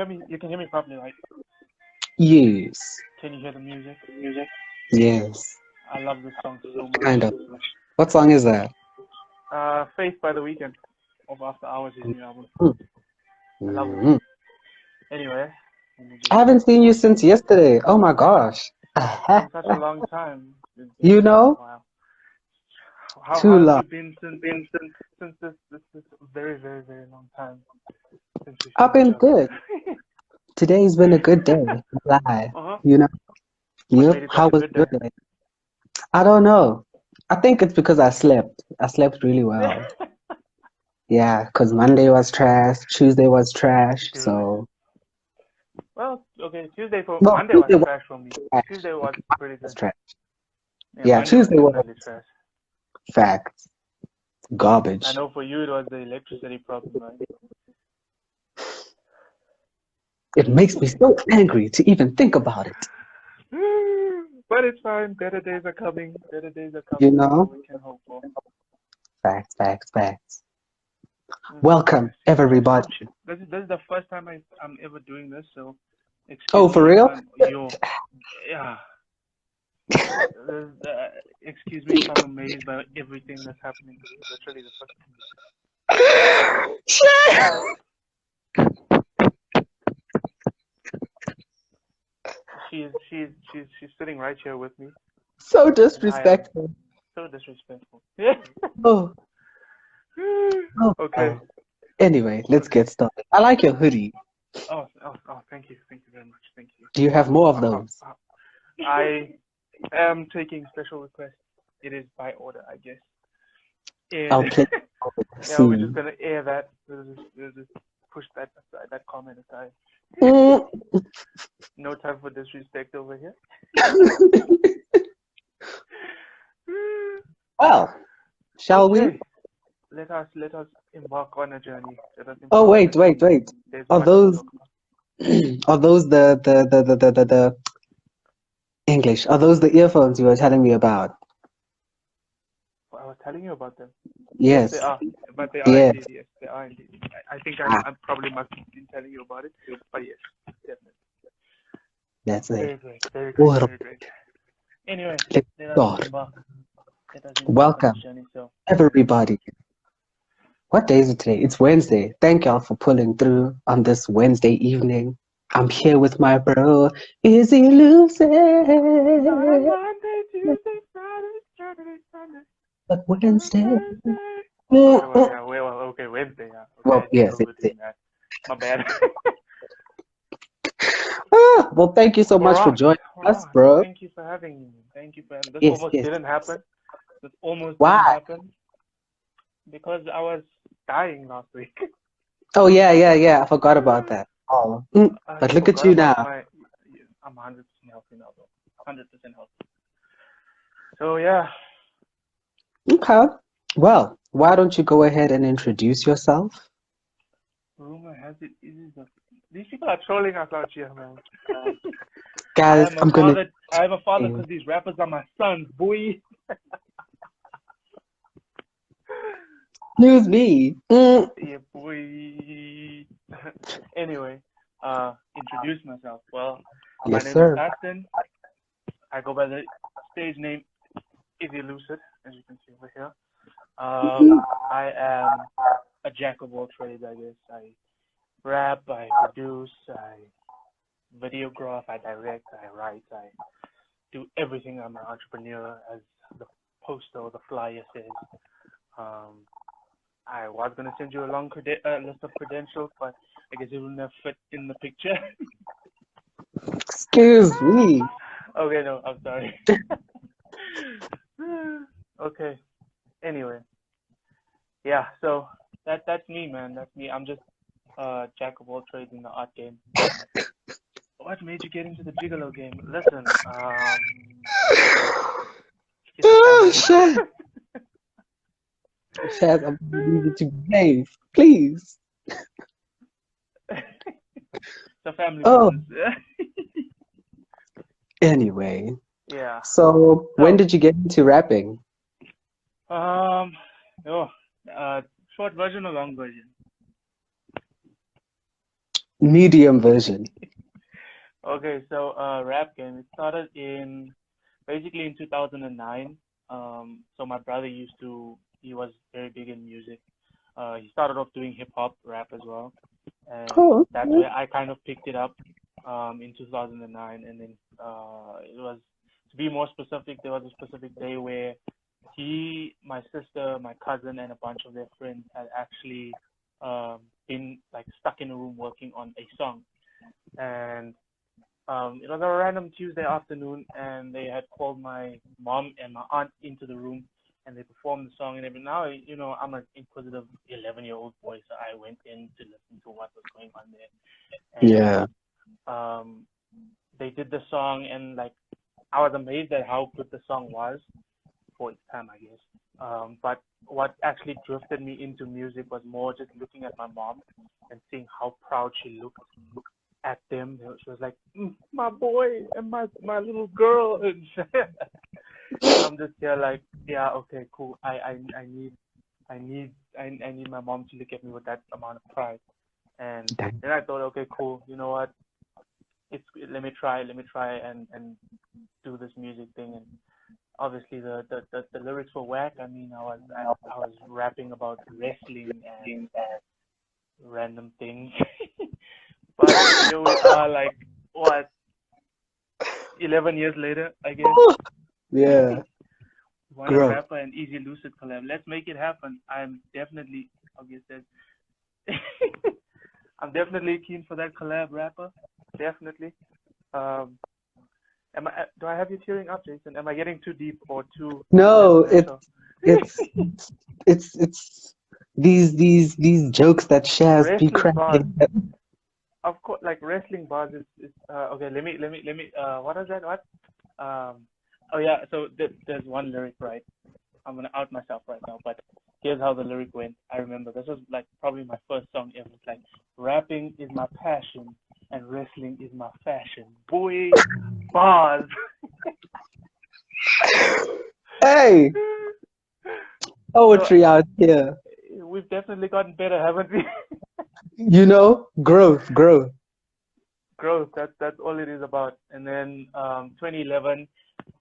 hear me? You can hear me properly, right? Yes. Can you hear the music? Yes. I love this song so much. Kind of. What song is that? Faith by The Weeknd of After Hours, his new album. I love the Mm-hmm. beat. Anyway, let me I just. haven't seen you since yesterday. Oh my gosh. It's been such a long time. It's been You such a know, while. too How have long. you been since this very very very long time since we've I've seen each been other? good. Today's been a good day. Lie. Uh-huh. You know? What Yep. made it such How a was good your day? day? I don't know. I think it's because I slept. I slept really well. Yeah, because Monday was trash, Tuesday was trash. Dude. So, Well, okay. well, Monday was Tuesday was trash for me. trash. Tuesday was pretty Was good. trash. Yeah, Yeah, Monday was Tuesday was definitely trash. facts. I Garbage. know for you it was the electricity problem, right? It makes me so angry to even think about it. But it's fine. Better days are coming. Better days are You coming. That's all know? we can hope for. Facts, facts, facts. Okay. Welcome, everybody. Oh shit! This is the first time I'm ever doing this, so Oh, excuse for me if real? I'm yo yeah. Excuse me if I'm amazed by everything that's happening. This is literally the first time. Shit. She's sitting right here with me, So and I am disrespectful. so disrespectful. Yeah. Oh, oh. Okay. Wow. Anyway, let's Okay. get started. I like your hoodie. Oh, thank you very much, thank you. Do you have more of Uh, uh, those? uh, I am taking special requests. It is by order, I guess. And I'll play yeah, we're just soon. gonna air that. We'll just push that aside, that comment aside. Mm. No time for disrespect over here. Well, shall we? Okay, let us embark on a journey. Let us Oh, embark on a wait, journey. wait. There's Are much to those talk about. are those the English? Are those the earphones you were telling me about? Well, I was telling you about them. Yes, they Yes. are. But they are Yes. indeed. Yes, they are indeed. I think Ah, I probably must have been telling you about it. But yes, definitely. that's it. Very great. Very great. Well, Very great. Anyway, let's let us start. embark. Let us embark on this Welcome, journey. So, everybody. What day is it today? It's Wednesday. Thank y'all for pulling through on this Wednesday evening. I'm here with my bro, Izzy Lucid. not on Monday, Tuesday, Friday, Saturday, Sunday, But not on Wednesday. Thursday. Okay, well, Mm-mm. yeah, well, okay, Wednesday, yeah. Okay, Well, I didn't yes, know we it's were it. doing that. My bad. Well, thank you so All much for right, joining all us, right. bro. Thank you for having me. Thank you for having. This Yes, almost yes, didn't yes. happen. This almost didn't Why? happen because I was dying last week. Oh, yeah, yeah, yeah. I forgot about that. Oh, but You look at forgot you about now. my. I'm 100% healthy now, though. 100% healthy. So yeah, Okay. Well, why don't you go ahead and introduce yourself? rumor has it these people are trolling us out here, man. I Guys, am a I'm gonna father. I am a father because these rappers are my sons, boy. excuse me. Yeah, boy. Anyway, introduce myself. Well, my Yes, name is sir. Aston. I go by the stage name Izzy Lucid, as you can see over here. I am a jack of all trades, I guess. I rap, I produce, I videograph, I direct, I write, I do everything. I'm an entrepreneur, as the poster or the flyer says. Um, I was gonna send you a long list of credentials, but I guess it wouldn't have fit in the picture. Excuse me. Okay, no, I'm sorry. Okay. Anyway, yeah. So that's me, man. That's me. I'm just jack of all trades in the art game. What made you get into the gigolo game? Listen, it's a Oh, family. Shaz, Shaz, I'm gonna leave you to behave, please. It's a family Oh, business. anyway. Yeah. So, when So, did you get into rapping? um, oh, uh, short version or long version? medium version. Okay, so rap game. It started in basically in 2009. So my brother he was very big in music. He started off doing hip hop rap as well, and Oh, that's okay. where I kind of picked it up in 2009. And then it was, to be more specific, there was a specific day where my sister, my cousin, and a bunch of their friends had actually been like stuck in a room working on a song, and it was a random Tuesday afternoon, and they had called my mom and my aunt into the room, and they performed the song and everything. Now, I'm an inquisitive 11-year-old boy, so I went in to listen to what was going on there, and Yeah. um, they did the song, and like I was amazed at how good the song was for its time, I guess. But what actually drifted me into music was more just looking at my mom and seeing how proud she looked at them. She was like, my boy and my little girl. And I'm just here like, yeah, okay, cool. I need my mom to look at me with that amount of pride. And Dang. then I thought, okay, cool. You know what? Let me try and do this music thing. And obviously the lyrics were whack. I mean, I was rapping about wrestling and random things. But here we are, like what, 11 years later, I guess. Yeah. Want a Growth. rapper and Izzy Lucid collab? Let's make it happen. I'm definitely, I guess that, I'm definitely keen for that collab, rapper. Definitely. Um, do I have you tearing up, Jason? Am I getting too deep or too No, sentimental? it's it's these jokes that Shaz be Wrestling bars, cracking. At. of course. Like wrestling bars is okay. Let me. What is that? What? Um. Oh yeah. So there's one lyric, right? I'm gonna out myself right now, but here's how the lyric went. I remember this was like probably my first song ever. It's like, rapping is my passion and wrestling is my fashion. Boy, bars. Hey, So poetry out here. we've definitely gotten better, haven't we? Growth. Growth. That's all it is about. And then 2011,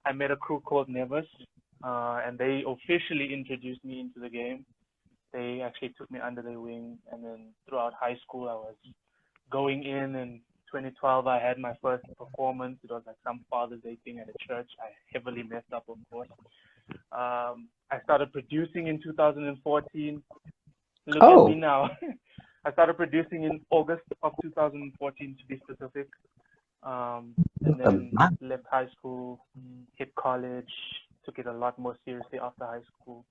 I met a crew called Nevis, and they officially introduced me into the game. They actually took me under their wing, and then throughout high school, I was going in. And 2012, I had my first performance. It was like some Father's Day thing at a church. I heavily messed up, of course. I started producing in 2014. Look at me Oh, now. I started producing in August of 2014, to be specific. And then man. left high school, hit college, took it a lot more seriously after high school.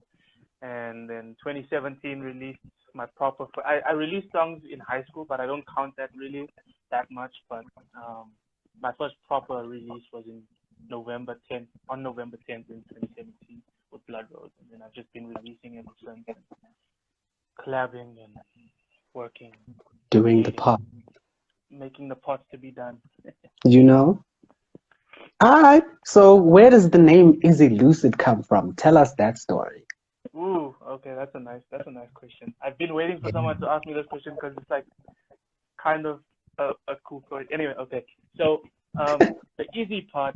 And then 2017 released my proper. I released songs in high school, but I don't count that really that much. But my first proper release was in November 10th in 2017 with Blood Rose, and then I've just been releasing ever since, and collabing and working, Doing the creating, part. making the pots to be done. You know? Alright. So where does the name Izzy Lucid come from? Tell us that story. Ooh, okay, that's a nice question. I've been waiting for someone to ask me this question because it's like kind of a cool story. Anyway, okay. So the easy part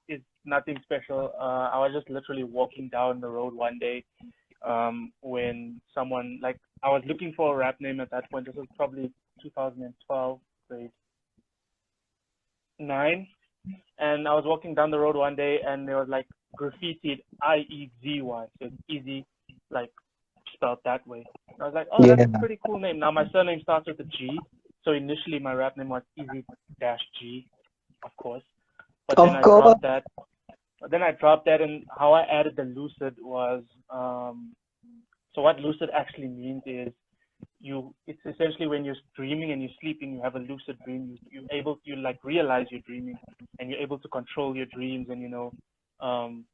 is nothing special. I was just literally walking down the road one day when someone, like, I was looking for a rap name at that point. This was probably 2012, grade 9. And I was walking down the road one day, and there was like graffitied IEZY, so it's easy, like spelled that way. And I was like, oh, that's a Yeah. pretty cool name. Now my surname starts with a G, so initially my rap name was Easy Dash G, of course. But then Of I course. dropped that. And how I added the lucid was, so what lucid actually means is it's essentially when you're dreaming and you're sleeping, you have a lucid dream. You like realize you're dreaming, and you're able to control your dreams, and um,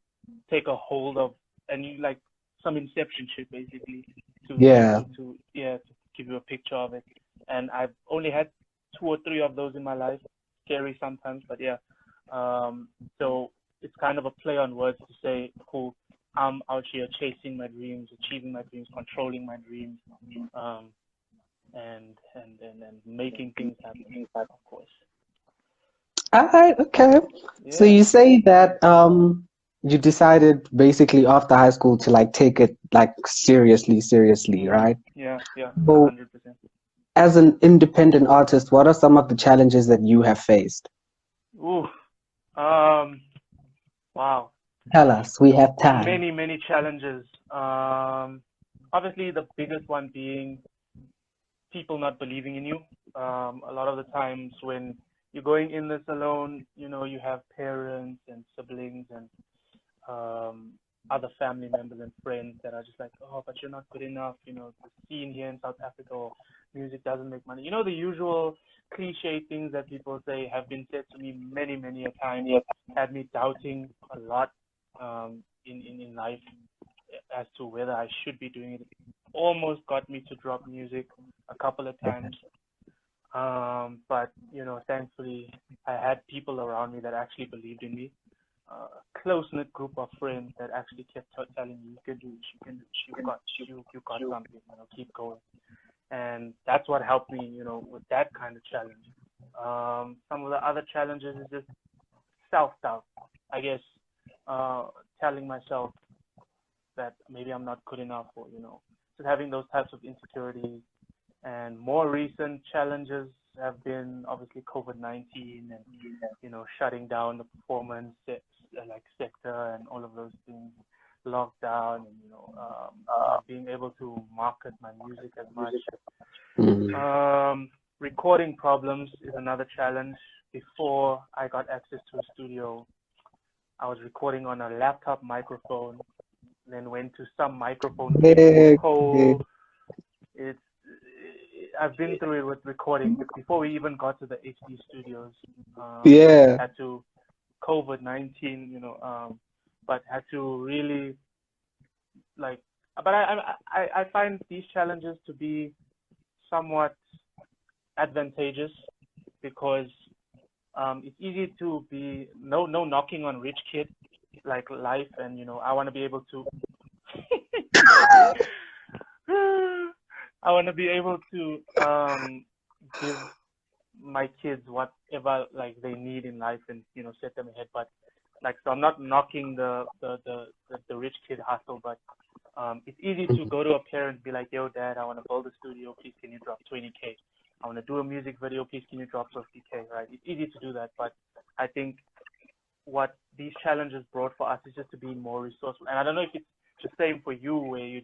take a hold of, and you like some inception shit basically Yeah. to give you a picture of it. And I've only had 2 or 3 of those in my life. Scary sometimes, but yeah. Um, so it's kind of a play on words to say, cool, I'm out here chasing my dreams, achieving my dreams, controlling my dreams. Um, and making things happen, of course. All right, okay. So Yeah. you say that you decided basically after high school to like take it like seriously, right? Yeah, yeah, So 100%. as an independent artist, what are some of the challenges that you have faced? Ooh. Um. Wow. Tell us, we have time. Many challenges. Obviously the biggest one being people not believing in you. A lot of the times when you're going in this alone, you have parents and siblings and um, other family members and friends that are just like, oh, but you're not good enough. The scene here in South Africa, or music doesn't make money. The usual cliche things that people say have been said to me many a times, had me doubting a lot in life as to whether I should be doing it. Almost got me to drop music a couple of times. But thankfully, I had people around me that actually believed in me. A close knit group of friends that actually kept telling me, "You can do it. You can do it. You got something. Keep going." And that's what helped me, with that kind of challenge. Some of the other challenges is just self doubt. I guess telling myself that maybe I'm not good enough, or just having those types of insecurities. And more recent challenges have been obviously COVID-19 and shutting down the performance like sector and all of those things, lockdown, and not being able to market my music as much. Mm. Recording problems is another challenge. Before I got access to a studio, I was recording on a laptop microphone, then went to some microphone cables, Yeah, yeah, Cole. It's I've been through it with recording before we even got to the HD studios. yeah. Had to COVID-19, but had to really like. But I find these challenges to be somewhat advantageous because it's easy to be no knocking on rich kid like life, and I want to be able to I want to be able to give my kids whatever like they need in life, and set them ahead. But like, so I'm not knocking the rich kid hustle, but it's easy to go to a parent and be like, yo dad, I want to build a studio, please can you drop 20K? I want to do a music video, please can you drop 50K? Right? It's easy to do that, but I think what these challenges brought for us is just to be more resourceful. And I don't know if it's the same for you, where you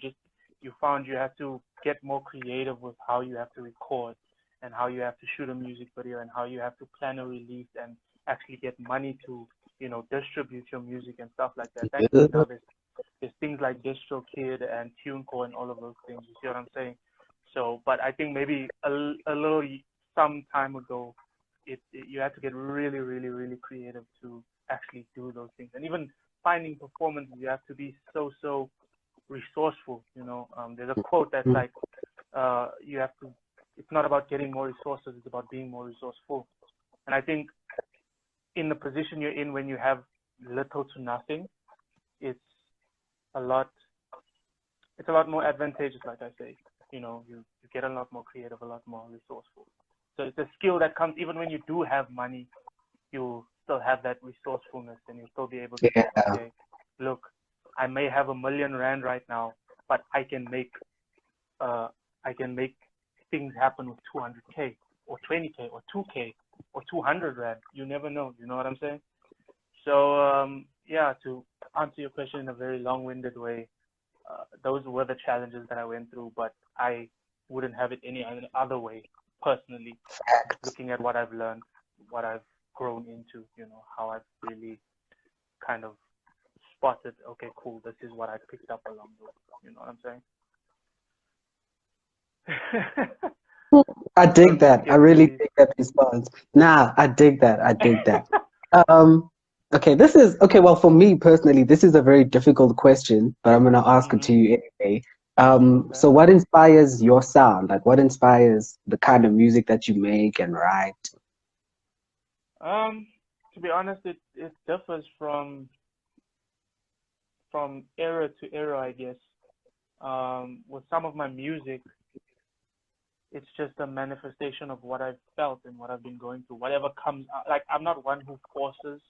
found you have to get more creative with how you have to record and how you have to shoot a music video and how you have to plan a release and actually get money to distribute your music and stuff like that. Thankfully now there's things like DistroKid and TuneCore and all of those things. You see what I'm saying? So, but I think maybe a little some time ago, you had to get really creative to actually do those things. And even finding performances, you have to be so resourceful. There's a quote that's like, you have to. It's not about getting more resources; it's about being more resourceful. And I think in the position you're in when you have little to nothing, it's a lot. It's a lot more advantageous, like I say. You get a lot more creative, a lot more resourceful. So it's a skill that comes even when you do have money. You still have that resourcefulness, and you'll still be able to say, Yeah. okay, look, I may have R1 million right now, but uh, I can make things happen with 200K or 20K or 2K or 200 rand. You never know. You know what I'm saying? So yeah, to answer your question in a very long-winded way, those were the challenges that I went through, but I wouldn't have it any other way personally. Looking at what I've learned, what I've grown into, how I've really kind of spotted, okay, cool, this is what I picked up along the way. You know what I'm saying? I I don't dig know if that. you I have really any. dig that response. Nah, I dig that. I dig that. Um, okay, this is okay. Well, for me personally, this is a very difficult question, but I'm gonna ask it Mhm. to you anyway. Okay. So what inspires your sound? Like, what inspires the kind of music that you make and write? Um, to be honest, it differs from era to era, I guess. With some of my music, it's just a manifestation of what I've felt and what I've been going through. Whatever comes out, like I'm not one who forces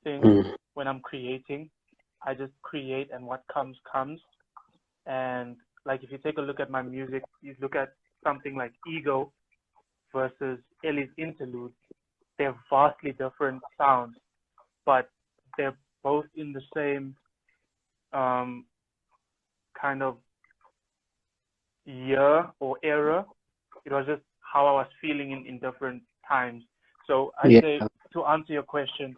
things Mm. when I'm creating. I just create, and what comes comes. And like if you take a look at my music, you look at something like Ego versus Ellie's Interlude. They're vastly different sounds, but they're both in the same um, kind of year or era. It was just how I was feeling in different times. So I'd Yeah. say, to answer your question,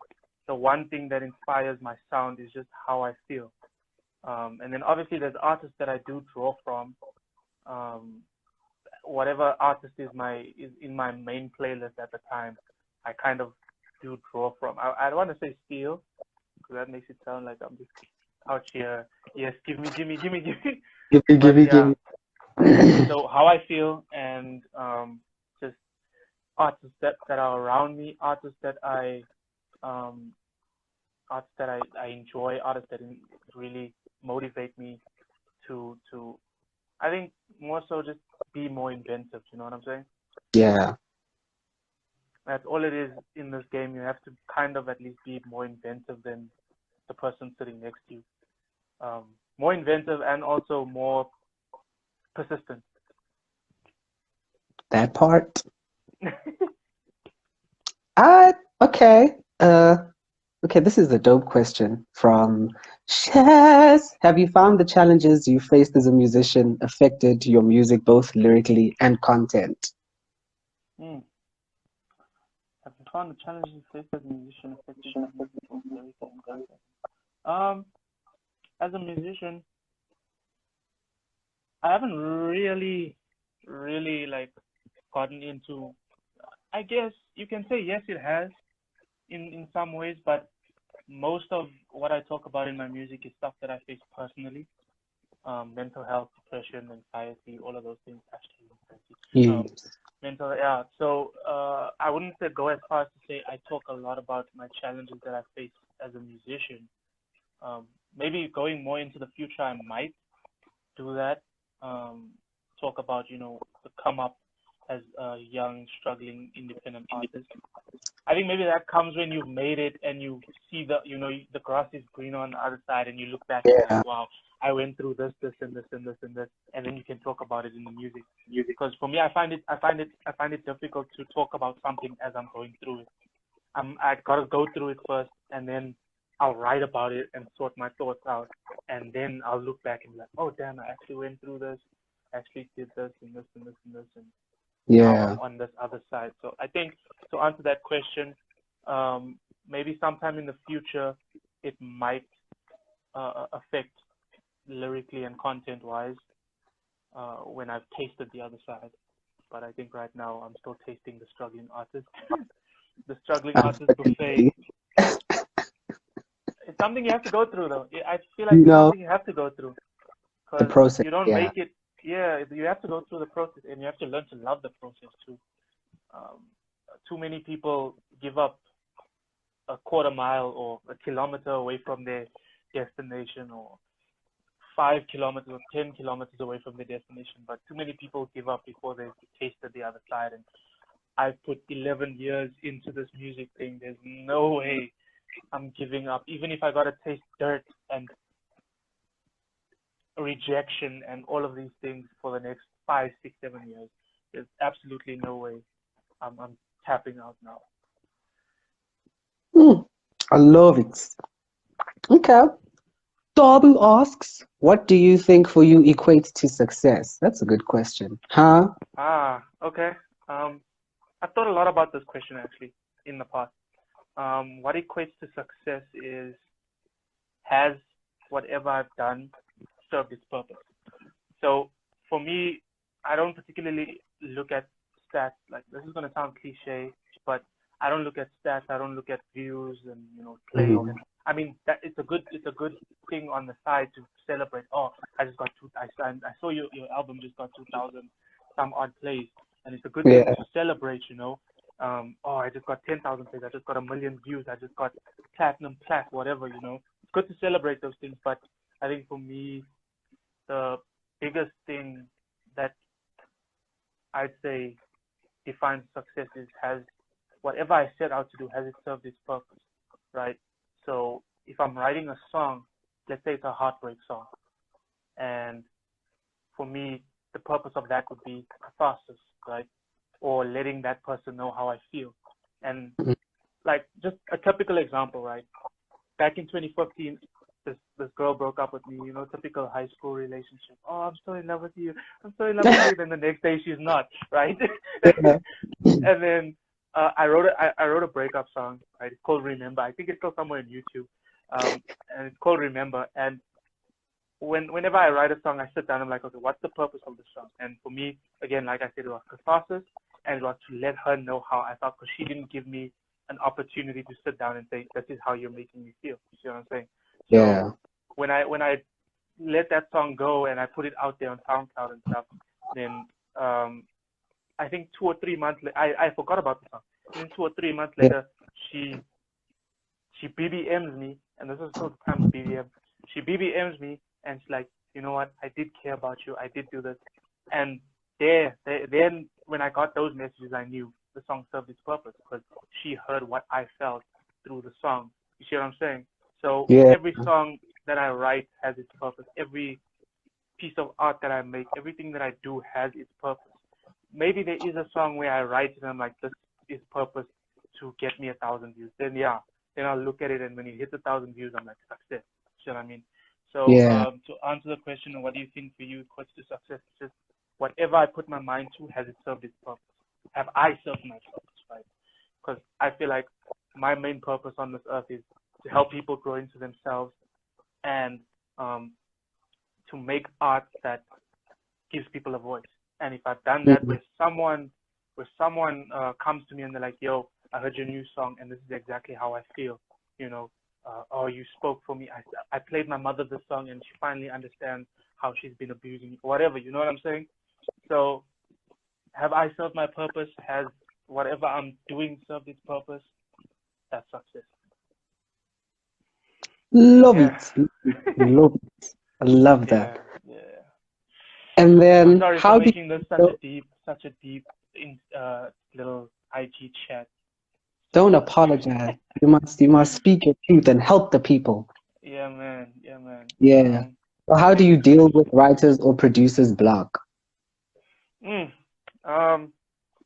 the one thing that inspires my sound is just how I feel. And then obviously there's artists that I do draw from. Um, Whatever artist is in my main playlist at the time, I kind of do draw from. I don't want to say steal, because that makes it sound like I'm just out here. Yes, give me, give me, give me, give me. Give But me, yeah, give me. so how I feel, and just artists that are around me, um, artists that I enjoy, artists that really motivate me to I think more so just be more inventive. You know what I'm saying? Yeah. That's all it is in this game. You have to kind of at least be more inventive than the person sitting next to you. More inventive and also more persistent. That part. Ah, okay. Okay, this is a dope question from Shaz. Have you found the challenges you faced as a musician affected your music both lyrically and content? Hmm. Have you found the challenges faced as a musician affected your music both lyrically and content? Um, as a musician, I haven't really like gotten into. I guess you can say yes, it has in some ways, but most of what I talk about in my music is stuff that I face personally. Mental health, depression, anxiety, all of those things. Actually, anxiety. Yes. Mental, yeah. So I wouldn't say go as far as to say I talk a lot about my challenges that I face as a musician. Um, Maybe going more into the future, I might do that. Um, Talk about the come up as a young, struggling, independent artist. I think maybe that comes when you've made it and you see the grass is green on the other side, and you look back and you're Yeah. like, wow, I went through this, this, and this, and this, and this, and then you can talk about it in the music. Because for me, I find it difficult to talk about something as I'm going through it. I gotta go through it first, and then I'll write about it and sort my thoughts out, and then I'll look back and be like, oh damn, I actually went through this, actually did this and this and this and this, and now I'm Yeah. on this other side. So I think to answer that question, maybe sometime in the future it might affect lyrically and content wise when I've tasted the other side. But I think right now I'm still tasting the struggling artist, the struggling artist buffet. Unfortunately, It's something you have to go through, though. I feel like you it's know, something you have to go through the because process. you don't Yeah. make it. Yeah, you have to go through the process, and you have to learn to love the process too. Um, Too many people give up a quarter mile or a kilometer away from their destination, or 5 kilometers or 10 kilometers away from their destination. But too many people give up before they've tasted the other side. And I've put 11 years into this music thing. There's no way I'm giving up. Even if I got to taste dirt and rejection and all of these things for the next 5, 6, 7 years, there's absolutely no way I'm tapping out now. Mm, I love it. Okay. Darby asks, what do you think for you equates to success? That's a good question. Huh? Okay. Um, I've thought a lot about this question actually in the past. What equates to success is, has whatever I've done served its purpose? So for me, I don't particularly look at stats. Like, this is gonna sound cliche, but I don't look at stats. I don't look at views and plays. Mhm. And I mean that it's a good thing on the side to celebrate. Oh, I just got I saw your album just got 2,000 some odd plays, and it's a good thing Yeah. to celebrate. Oh, I just got 10,000 plays. I just got a million views. I just got platinum plaque, whatever. It's good to celebrate those things, but I think for me, the biggest thing that I'd say defines success is has whatever I set out to do, has it served its purpose, right? So if I'm writing a song, let's say it's a heartbreak song, and for me, the purpose of that would be catharsis, right? Or letting that person know how I feel. And like just a typical example, right? Back in 2015, this girl broke up with me, typical high school relationship. Oh, I'm so in love with you. I'm so in love with you. Then the next day she's not, right? Yeah. And then I wrote a breakup song, right? It's called Remember. I think it's still somewhere in YouTube. And it's called Remember. And whenever I write a song, I sit down and I'm like, okay, what's the purpose of the song? And for me, again, like I said, it was catharsis, and it was to let her know how I felt, because she didn't give me an opportunity to sit down and say, this is how you're making me feel. You see what I'm saying? So Yeah. when I let that song go and I put it out there on SoundCloud and stuff, then I think 2 or 3 months later, I forgot about the song. And then 2 or 3 months later, she BBMs me, and this is still the time of BBM. She BBMs me, and she's like, you know what? I did care about you. I did do this. And then when I got those messages, I knew the song served its purpose, because she heard what I felt through the song. You see what I'm saying? So Yeah. every song that I write has its purpose. Every piece of art that I make, everything that I do has its purpose. Maybe there is a song where I write it and I'm like, this is purpose to get me 1,000 views. Then I'll look at it, and when it hits 1,000 views, I'm like, success. You know what I mean? So Yeah. to answer the question, what do you think for you equates to success? It's just whatever I put my mind to, has it served its purpose? Have I served my purpose, right? Because I feel like my main purpose on this earth is to help people grow into themselves, and to make art that gives people a voice. And if I've done that, where someone comes to me and they're like, yo, I heard your new song and this is exactly how I feel, or you spoke for me. I played my mother the song and she finally understands how she's been abusing me, whatever, you know what I'm saying? So have I served my purpose? Has whatever I'm doing served its purpose? That's success. Love Yeah. it. Love it. I love Yeah, that. yeah. And I'm then sorry for how do making this you such a deep little IG chat. don't So apologize. You must speak your truth and help the people. yeah, man, yeah, man. Yeah. So how do you deal with writers or producers block? Mm, um,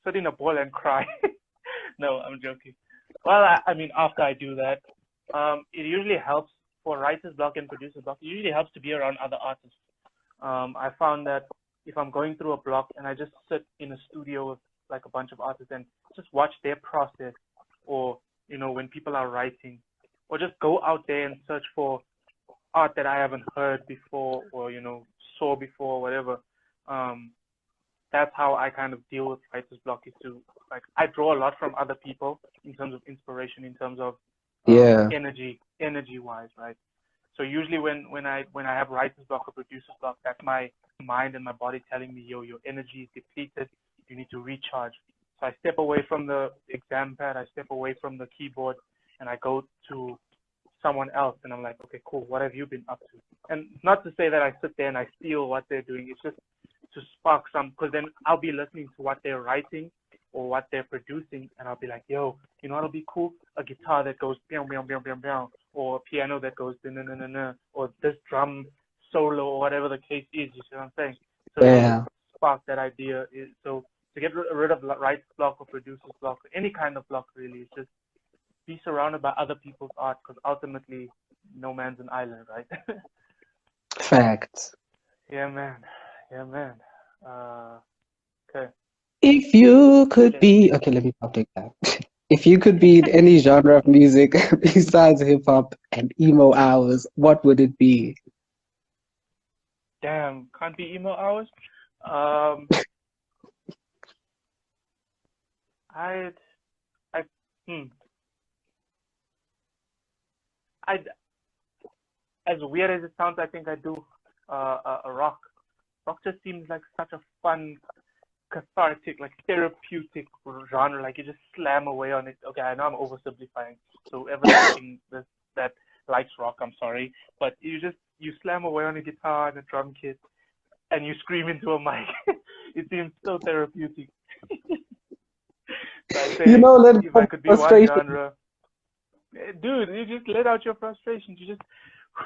sit in a ball and cry. No, I'm joking. Well, I mean, after I do that, it usually helps for writer's block and producer's block. It usually helps to be around other artists. I found that if I'm going through a block and I just sit in a studio with like a bunch of artists and just watch their process, or when people are writing, or just go out there and search for art that I haven't heard before, or saw before, whatever. Um, that's how I kind of deal with writer's block, is to, like, I draw a lot from other people in terms of inspiration, in terms of Yeah. energy wise, right? So usually when I have writer's block or producer's block, that's my mind and my body telling me, yo, your energy is depleted. You need to recharge. So I step away from the exam pad, I step away from the keyboard, and I go to someone else, and I'm like, okay, cool. What have you been up to? And not to say that I sit there and I steal what they're doing. It's just to spark some, because then I'll be listening to what they're writing or what they're producing, and I'll be like, yo, what'll be cool? A guitar that goes bam, bam, bam, bam, bam, or a piano that goes na na na na, or this drum solo, or whatever the case is. You see what I'm saying? So it'll just Yeah. spark that idea. So to get rid of writer's block or producer's block, or any kind of block, really, it's just be surrounded by other people's art, because ultimately, no man's an island, right? Facts. Yeah, man. Yeah, man. Okay. If you could Let's be, see. okay, let me update that. If you could be in any genre of music besides hip hop and emo hours, what would it be? Damn, can't be emo hours. Um, I'd, I, hmm, I'd, as weird as it sounds, I think I do a rock. Rock just seems like such a fun, cathartic, like therapeutic genre. Like you just slam away on it. Okay, I know I'm oversimplifying. So whoever's watching this that likes rock, I'm sorry, but you slam away on a guitar and a drum kit, and you scream into a mic. It seems so therapeutic. So I You say, know, let if go I of could be one frustration. genre, dude, you just let out your frustrations.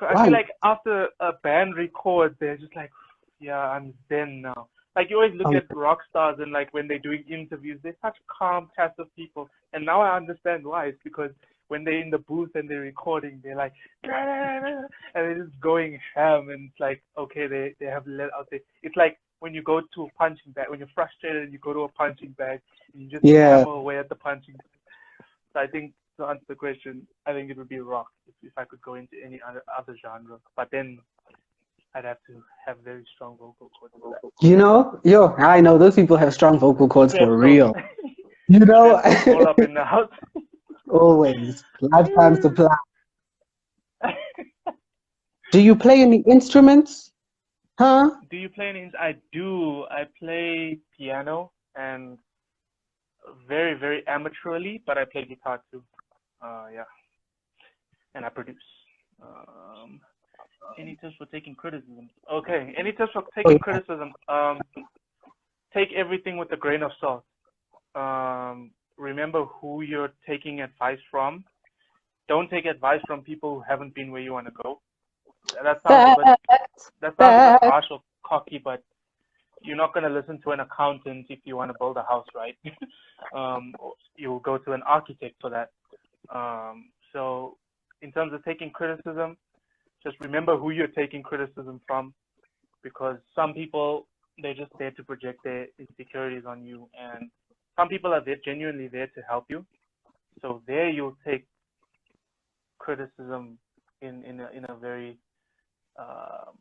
I feel Right. like after a band records, they're just like, yeah, I'm zen now. Like you always look Um, at rock stars and like when they're doing interviews, they're such calm, passive people. And now I understand why. It's because when they're in the booth and they're recording, they're like, and they're just going ham. And it's like, okay, they have let out there. It's like when you go to a punching bag, when you're frustrated and you go to a punching bag and you just yeah. hammer away at the punching bag. So I think to answer the question, I think it would be rock if I could go into any other genre. But then I'd have to have very strong vocal cords for that. You know, I know those people have strong vocal cords for Strepsils. real. You know, Strepsils all up in the house. always lifetime supply. Do you play any instruments? Huh? Do you play any? I do. I play piano and very, very amateurly, but I play guitar too. Yeah, and I produce. Um, any tips for taking criticism? Okay, any tips for Oh, taking yeah. criticism? Take everything with a grain of salt. Remember who you're taking advice from. Don't take advice from people who haven't been where you want to go. That sounds a bit Facts, that sounds a bit facts. harsh or cocky, but you're not going to listen to an accountant if you want to build a house, right? You'll go to an architect for that. So in terms of taking criticism, just remember who you're taking criticism from, because some people, they're just there to project their insecurities on you, and some people are there, genuinely there to help you. So there you'll take criticism in a very um,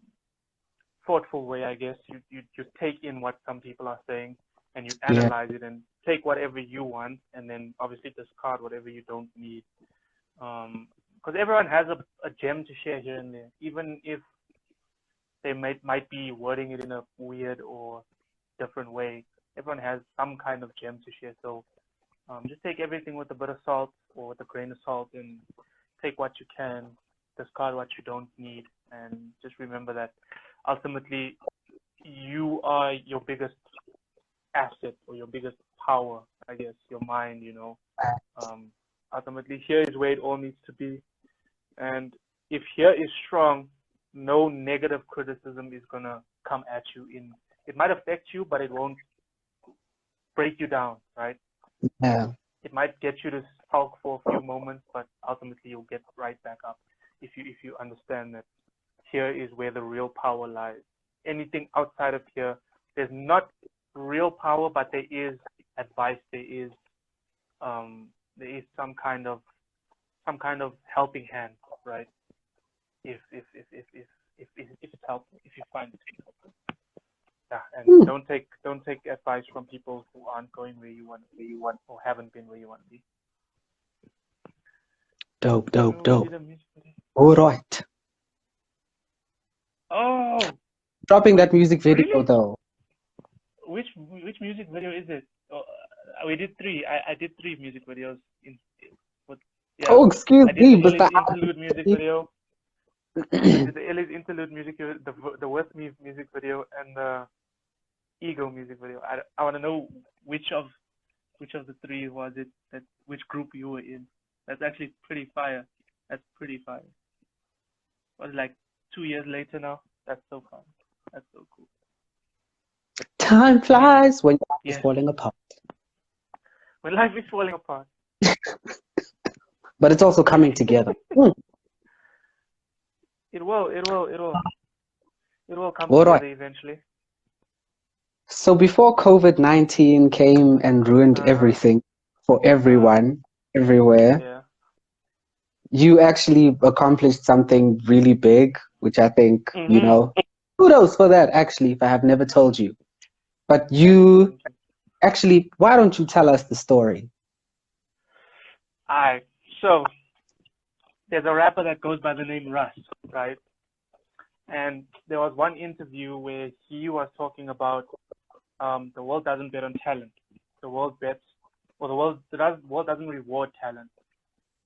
thoughtful way, I guess. You take in what some people are saying and you Yeah, analyze it and take whatever you want, and then obviously discard whatever you don't need. Because everyone has a gem to share here and there, even if they might be wording it in a weird or different way. Everyone has some kind of gem to share. So just take everything with a bit of salt or with a grain of salt, and take what you can, discard what you don't need, and just remember that ultimately you are your biggest asset or your biggest power, I guess, your mind, Um, ultimately, here is where it all needs to be. And if here is strong, no negative criticism is going to come at you. It might affect you, but it won't break you down, right? yeah, It might get you to sulk for a few moments, but ultimately you'll get right back up if you understand that here is where the real power lies. Anything outside of here, there's not real power, but there is advice. There is some kind of helping hand, right? If it's helpful, if you find it to be helpful. Yeah, and Hmm. don't take advice from people who aren't going where you want or haven't been where you want to be. Dope, When dope, we dope. did a music video. All right. Oh, Dropping wait, that music video really? though. Which music video is it? Oh, we did three. I did three music videos with, yeah. Oh, excuse I did me, the Mr. Ellie's interlude music video. I did the Ellie's interlude music video, the With Me music video, and the Ego music video. I want to know which of the three was it, that which group you were in. That's actually pretty fire. That's pretty fire. Was it like 2 years later now? That's so fun. That's so cool. Time Anyways, flies when life is yes. falling apart. When life is falling apart. But it's also coming together. Hmm. It will, it will, it will. It will come All right. together eventually. So before COVID-19 came and ruined Uh-huh. everything for Uh-huh. everyone, everywhere, Yeah. you actually accomplished something really big, which I think, Mm-hmm. kudos for that, actually, if I have never told you. But Thank you, you thank you. actually, why don't you tell us the story? Alright, so there's a rapper that goes by the name Russ, right? And there was one interview where he was talking about the world doesn't bet on talent. The world bets, or the world doesn't reward talent.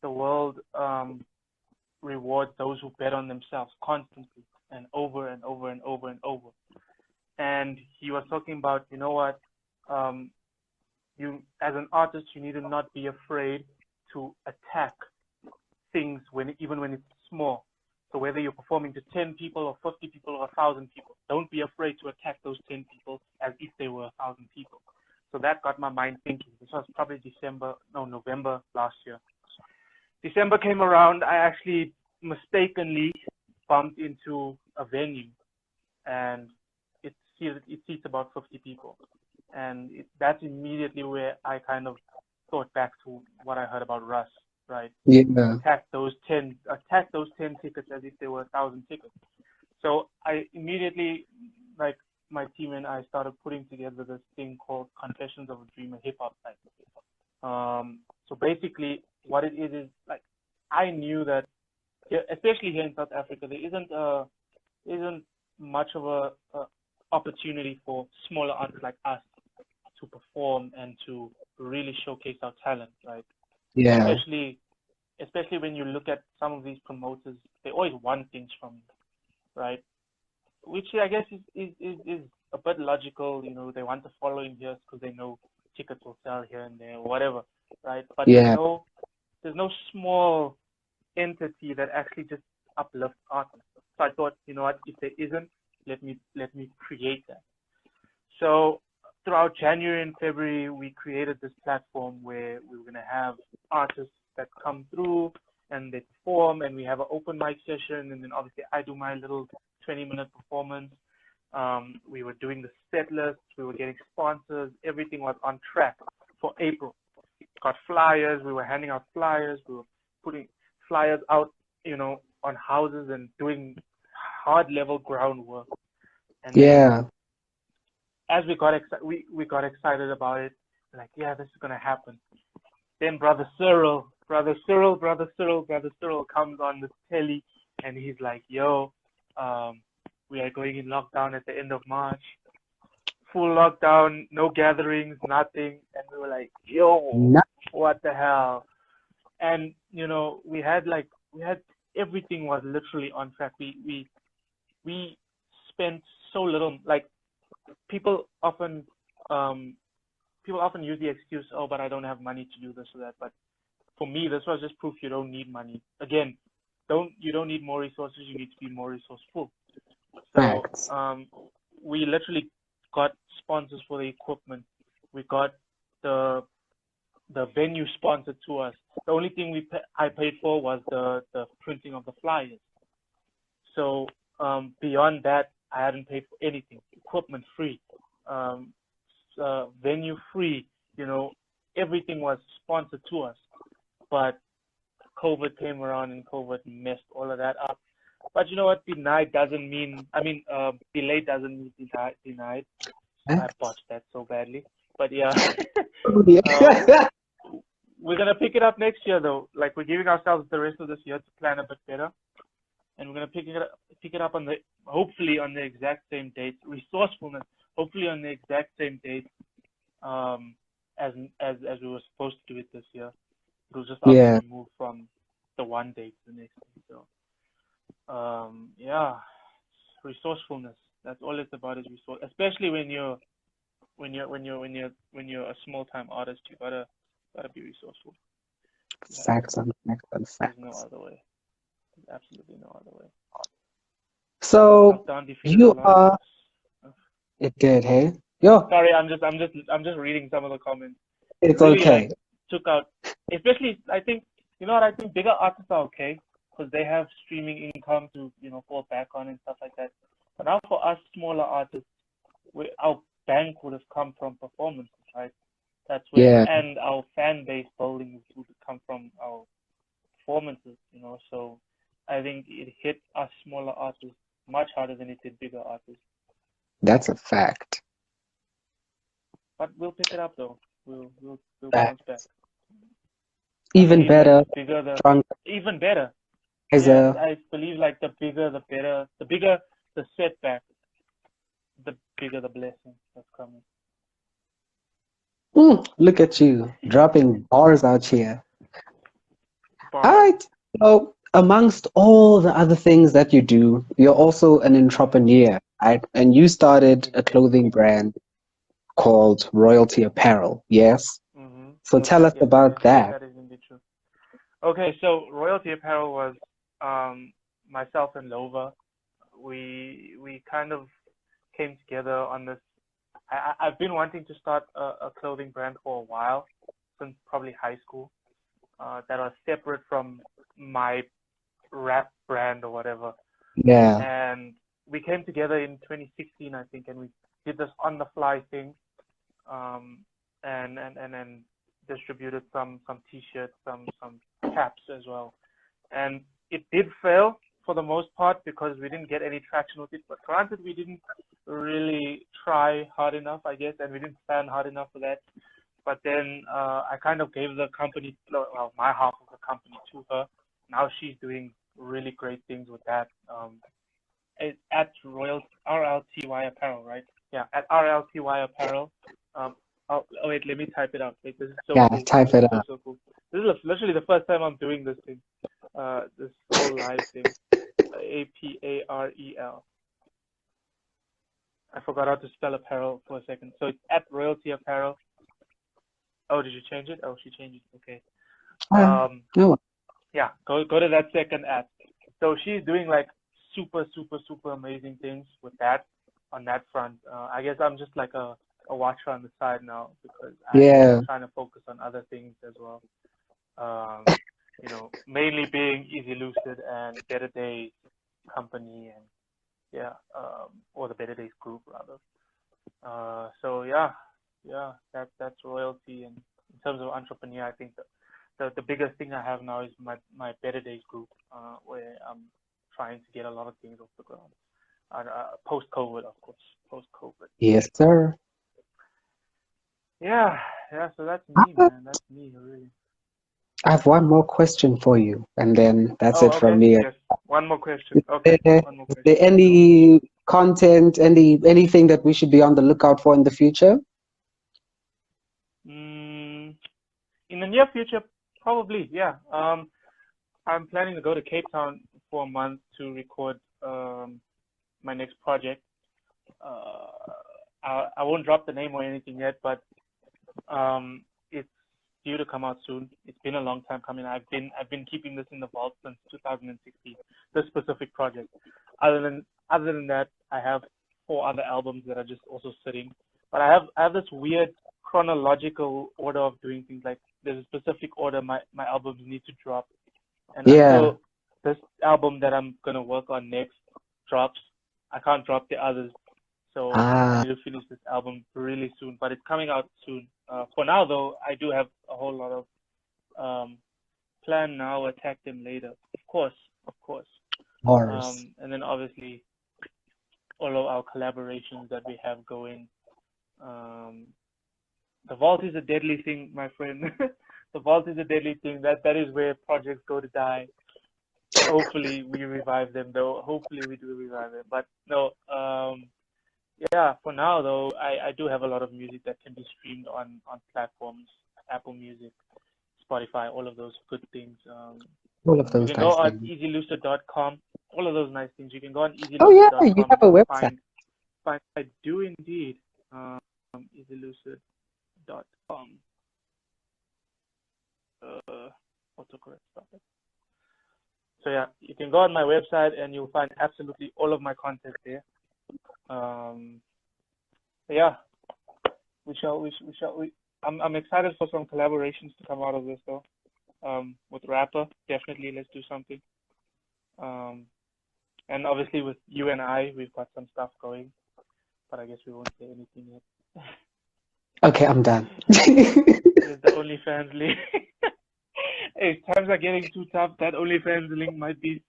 The world rewards those who bet on themselves constantly and over and over and over and over. and he was talking about, you know what, you as an artist, you need to not be afraid to attack things even when it's small. So whether you're performing to 10 people or 50 people or 1,000 people, don't be afraid to attack those 10 people as if they were 1,000 people. So that got my mind thinking. This was probably November last year. December came around, I actually mistakenly bumped into a venue, and it seats about 50 people. And that's immediately where I kind of thought back to what I heard about Russ, right? Yeah. Attack those 10 tickets as if they were 1,000 tickets. So I immediately, like, my team and I started putting together this thing called Confessions of a Dreamer hip hop night. So basically, what it is like, I knew that, especially here in South Africa, there isn't much of a opportunity for smaller artists like us to perform and to really showcase our talent, right? Yeah. Especially when you look at some of these promoters, they always want things from you, right? Which I guess is a bit logical. You know, they want the following here because they know tickets will sell here and there or whatever, right? But Yeah. there's no small entity that actually just uplifts artists. So I thought, you know what, if there isn't, let me create that. So throughout January and February, we created this platform where we were going to have artists that come through and they perform, and we have an open mic session, and then obviously I do my little 20-minute performance. We were doing the set list, we were getting sponsors, everything was on track for April. Got flyers, we were handing out flyers, we were putting flyers out, you know, on houses and doing hard level groundwork. And Yeah. as we got excited about it, like, yeah, this is gonna happen. Then Brother Cyril comes on the telly, and he's like, yo, we are going in lockdown at the end of March. Full lockdown, no gatherings, nothing. And we were like, yo, what the hell? And, you know, we had everything was literally on track. We spent so little. Like, people often use the excuse, oh, but I don't have money to do this or that. But for me, this was just proof you don't need money. Again, you don't need more resources. You need to be more resourceful. So we literally got sponsors for the equipment. We got the venue sponsored to us. The only thing I paid for was the printing of the flyers. So beyond that, I hadn't paid for anything. Equipment free, venue free. You know, everything was sponsored to us. But COVID came around and COVID messed all of that up. But you know what? Delayed doesn't mean denied. I botched that so badly. But yeah. We're going to pick it up next year, though. Like, we're giving ourselves the rest of this year to plan a bit better. And we're going to pick it up hopefully on the exact same date. Resourcefulness, hopefully on the exact same date as we were supposed to do it this year. It was just obviously moved from the one date to the next day. So, resourcefulness. That's all it's about, is resource. Especially when you're a small time artist, you gotta be resourceful. Facts on facts on facts. There's no other way. There's absolutely no other way. So you are. It did, hey? Yo. Sorry, I'm just reading some of the comments. It's really, okay. Like, took out, especially, I think, you know what, I think bigger artists are okay because they have streaming income to, you know, fall back on and stuff like that. But now for us smaller artists, our bank would have come from performances, right? That's where, and our fan base building would come from our performances, you know. So I think it hit us smaller artists much harder than it did bigger artists. That's a fact. But we'll pick it up though. We'll bounce back. Even better, stronger. Even better. Yeah, I believe like the bigger the better. The bigger the setback, the bigger the blessing that's coming. Look at you dropping bars out here. All right. So amongst all the other things that you do, you're also an entrepreneur. right? And you started a clothing brand called Royalty Apparel, yes? Mm-hmm. So tell us Yes, about that. that is indeed true. Okay, so Royalty Apparel was myself and Lova. We kind of came together on this. I've been wanting to start a clothing brand for a while, since probably high school. That was separate from my rap brand or whatever. Yeah, And we came together in 2016, I think, and we did this on the fly thing, um, and then distributed some t-shirts, some caps as well. And it did fail for the most part because we didn't get any traction with it. But granted, we didn't really try hard enough, I guess, and we didn't plan hard enough for that. But then I kind of gave the company, well, my half of the company to her. Now she's doing really great things with that. At Royal RLTY Apparel, right? Yeah, at RLTY Apparel. Oh wait, let me type it out. Wait, this is so yeah, cool. type This is it so up. so cool. This is literally the first time I'm doing this thing. This whole live thing. Aparel. I forgot how to spell apparel for a second. So it's at Royalty Apparel. Oh, did you change it? Oh, she changed it. Okay. Um, No, yeah, go to that second at. So she's doing like super amazing things with that on that front. I guess I'm just like a watcher on the side now because I'm yeah, trying to focus on other things as well. Um, mainly being Izzy Lucid and Better Days company and yeah, or the Better Days group rather. So yeah, that's royalty. And in terms of entrepreneur, I think the biggest thing I have now is my Better Days group, where I'm trying to get a lot of things off the ground. Post COVID, of course, post COVID. yes, sir. Yeah, yeah. So that's me, man. That's me, really. I have one more question for you, and then that's Oh, it from okay. me. Yes. One more question. Is Okay. One more is there question. Let's go. any content, anything that we should be on the lookout for in the future? Mm, in the near future, probably, yeah. I'm planning to go to Cape Town for a month to record my next project. Uh, I won't drop the name or anything yet, but it's due to come out soon. It's been a long time coming. I've been keeping this in the vault since 2016. This specific project. Other than that, I have 4 other albums that are just also sitting. But I have this weird chronological order of doing things. Like there's a specific order my albums need to drop, and Yeah. until this album that I'm gonna work on next drops, I can't drop the others. So I Ah, need to finish this album really soon, but it's coming out soon. For now, though, I do have a whole lot of um, plan now, attack them later. Of course. Morris. And then obviously all of our collaborations that we have going. Um, the vault is a deadly thing, my friend. The vault is a deadly thing. That is where projects go to die. Hopefully we revive them, though. Hopefully we do revive them. But no, yeah, for now though, I do have a lot of music that can be streamed on platforms, Apple Music, Spotify, all of those good things. All of You those can go nice on things. easylucid.com, all of those nice things. You can go on Oh yeah, you easylucid.com have and a you'll website. find I do indeed. Easylucid.com. Autocorrect, stop it. So yeah, you can go on my website and you'll find absolutely all of my content there. Um, yeah, I'm excited for some collaborations to come out of this though. With rapper, definitely let's do something. Um, and obviously with you and I, we've got some stuff going, but I guess we won't say anything yet. Okay, I'm done. There's the OnlyFans link. Hey, times are getting too tough. That OnlyFans link might be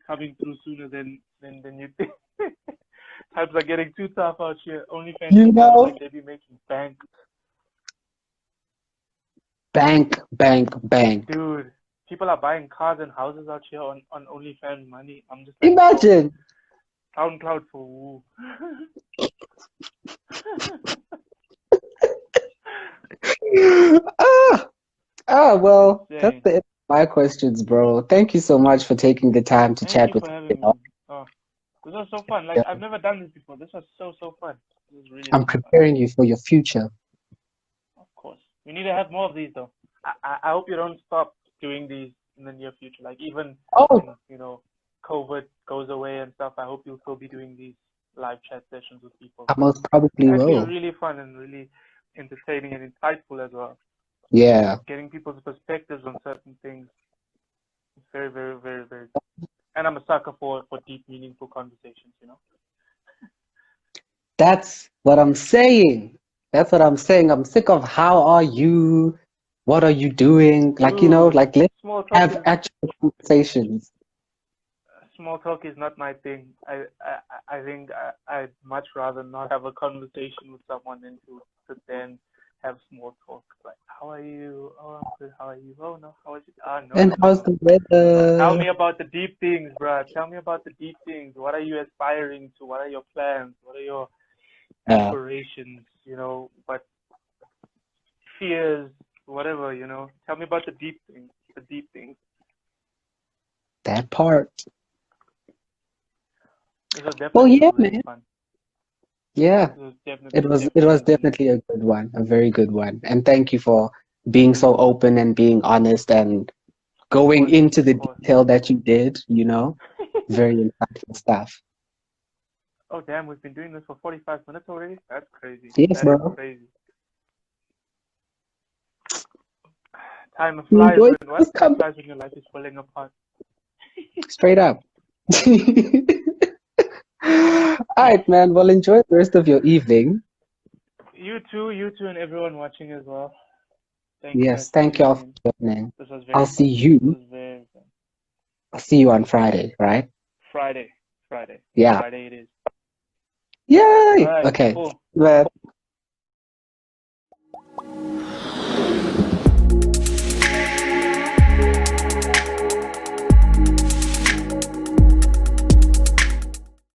coming through sooner than you think. Times are getting too tough out here. OnlyFans You people look know, like they be making bank. bank, bank, bank. Dude, people are buying cars and houses out here on OnlyFans money. I'm just like, bro, Imagine. SoundCloud for who? Ah, well, that's Insane. the end of my questions, bro. Thank you so much for taking the time to Thank chat you with for me. having me. Oh. This was so fun. Like, I've never done this before. This was so fun. This was really I'm fun. preparing you for your future. Of course. We need to have more of these though. I hope you don't stop doing these in the near future. Like even Oh, when, COVID goes away and stuff, I hope you'll still be doing these live chat sessions with people I because most probably it's actually will. really fun and really entertaining and insightful as well. Yeah. Getting people's perspectives on certain things is very, very, very, very. And I'm a sucker for deep, meaningful conversations. That's what I'm saying. That's what I'm saying. I'm sick of how are you? What are you doing? Like, Dude, like let's small talk have is actual conversations. small talk is not my thing. I think I'd much rather not have a conversation with someone than to then have small talk. Like, how are you? Oh, I'm good. How are you? Oh no, how is it? Ah, no, And no, no, how's no. the Tell weather? me about the deep things, bruh. Tell me about the deep things. What are you aspiring to? What are your plans? What are your Yeah, aspirations? What fears? Whatever, Tell me about the deep things. The deep things. that part. This was Well, definitely yeah, really man. fun. Yeah, This was it definitely, was it was definitely really definitely a good one, a very good one. And thank you for being so open and being honest and Of going course, into of the course. detail that you did. Very insightful stuff. Oh, damn, we've been doing this for 45 minutes already? That's crazy. Yes, That is bro. crazy. Time You flies enjoyed when what? this Time come flies when your life is falling apart. straight up. All right, man. Well, enjoy the rest of your evening. You too, and everyone watching as well. Thank you guys Yes, for thank you all tuning for in. joining. This was I'll very see fun. This you. was very fun. I'll see you on Friday, right? Friday. Friday. Yeah. Friday it is. Yay! Alright, Okay. cool. Well,